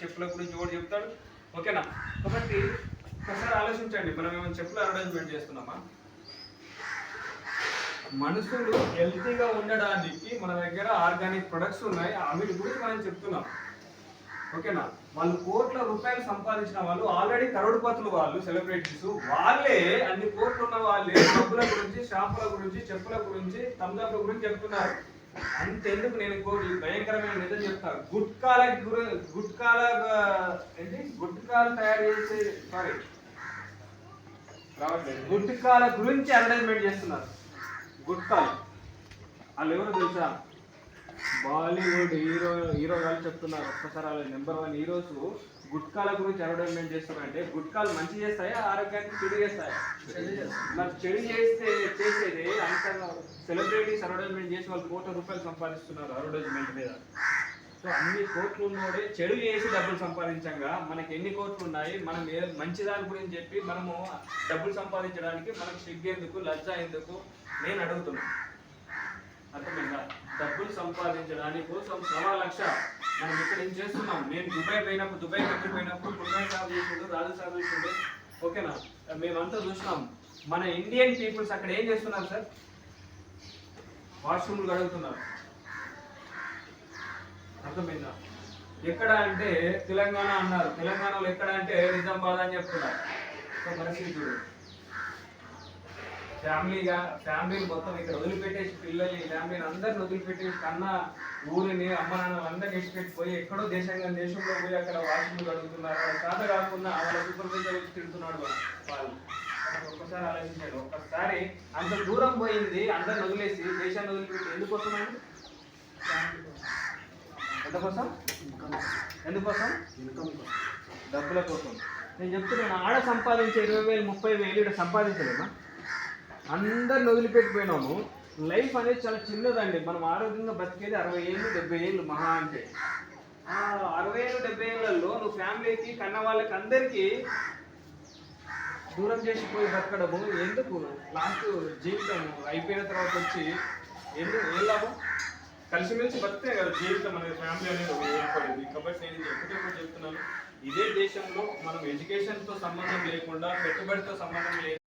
చెప్పుల గురించి ఒకటి చెప్తాడు. ఓకేనా? కాబట్టి ఒకసారి ఆలోచించండి, మనం ఏమైనా చెప్పులు అడ్వర్టైజ్మెంట్ చేస్తున్నామా? మనుషులు హెల్తీగా ఉండడానికి మన దగ్గర ఆర్గానిక్ ప్రొడక్ట్స్ ఉన్నాయి, అవి గురించి మనం చెప్తున్నాం. ఓకేనా? వాళ్ళు కోట్ల రూపాయలు సంపాదించిన వాళ్ళు, ఆల్రెడీ కరోడుపతులు వాళ్ళు, సెలబ్రిటీస్ వాళ్ళే, అన్ని కోట్లు ఉన్న వాళ్ళే డబ్బుల గురించి, షాంపుల గురించి, చెప్పుల గురించి, థమ్స్అప్ల గురించి చెప్తున్నారు. అంతెందుకు, నేను భయంకరమైన నిజం చెప్తాను. గుట్కాలు తయారు చేసే గుట్కాల గురించి అడ్వర్టైజ్మెంట్ చేస్తున్నారు. గుట్కాలు వాళ్ళు ఎవరు తెలుసా? బాలీవుడ్ హీరో వాళ్ళు చెప్తున్నారు. ఒక్కసారి వాళ్ళు నెంబర్ 1 హీరోస్ గుట్కాల గురించి అడ్వర్టైజ్మెంట్ చేస్తున్నారంటే, గుట్కాలు మంచి చేస్తాయా, ఆరోగ్యానికి చెడు చేస్తాయా? మరి చెడు చేసేది అంత సెలబ్రిటీస్ అడ్వర్టైజ్మెంట్ చేసి వాళ్ళు కోట్ల రూపాయలు సంపాదిస్తున్నారు అడ్వర్టైజ్మెంట్ మీద. సో అన్ని కోట్లు ఉన్నోడే చెడు చేసి డబ్బులు సంపాదించంగా మనకి ఎన్ని కోట్లు ఉన్నాయి? మనం మంచి దాని గురించి చెప్పి మనము డబ్బులు సంపాదించడానికి మనకు సిగ్గు ఎందుకు, లజ్జ ఎందుకు నేను అడుగుతున్నాను. అర్థమైందా? డబ్బులు సంపాదించడానికి కోసం 1,00,000 మనం ఇక్కడ ఏం చేస్తున్నాం? నేను దుబాయ్ కంట్రీ పోయినప్పుడు పుల్లాయి సాగు చేసిండు, రాజు సాగు చేసిండు. ఓకేనా? మేమంతా చూసినాం. మన ఇండియన్ పీపుల్స్ అక్కడ ఏం చేస్తున్నారు సార్? వాష్రూమ్లు కడుగుతున్నారు. అర్థమైందా? ఎక్కడ అంటే తెలంగాణ అన్నారు, తెలంగాణలో ఎక్కడ అంటే నిజామాబాద్ అని చెప్తున్నారు. సో పరిస్థితి ఫ్యామిలీలు మొత్తం ఇక్కడ వదిలిపెట్టేసి, పిల్లల్ని ఫ్యామిలీని అందరిని వదిలిపెట్టేసి, కన్నా ఊరిని అమ్మ నాన్న అందరినీ ఇచ్చిపెట్టిపోయి ఎక్కడో దేశంలో పోయి అక్కడ వాష్రూమ్లు కడుగుతున్నారు. వాళ్ళ చేత కాకుండా వాళ్ళ సూపర్వైజర్ వచ్చి తిడుతున్నాడు వాళ్ళు. ఒక్కసారి ఆలోచించాడు. ఒక్కసారి అంత దూరం పోయింది, అందరిని వదిలేసి దేశాన్ని వదిలిపెట్టి ఎందుకోసం అండి? ఎందుకోసం? డబ్బుల కోసం. నేను చెప్తున్నాను, ఆడ సంపాదించే 20,000 30,000 ఇక్కడ సంపాదించలేమా? అందరిని వదిలిపెట్టిపోయినాము. లైఫ్ అనేది చాలా చిన్నదండి. మనం ఆరోగ్యంగా బతికేది 60 ఏళ్ళు 70 ఏళ్ళు మహా అంటే. 60 ఏళ్ళు 70 ఏళ్ళల్లో నువ్వు ఫ్యామిలీకి, కన్న వాళ్ళకి అందరికీ దూరం చేసిపోయి బతకడము ఎందుకు? లాస్ట్ జీవితం అయిపోయిన తర్వాత వచ్చి ఏం లాభం? కలిసిమెలిసి బతికే కదా జీవితం అనేది, ఫ్యామిలీ అనేది ఏర్పడింది. కాబట్టి నేను ఒకటి చెప్తున్నాను, ఇదే దేశంలో మనం ఎడ్యుకేషన్తో సంబంధం లేకుండా, పెట్టుబడితో సంబంధం లేకుండా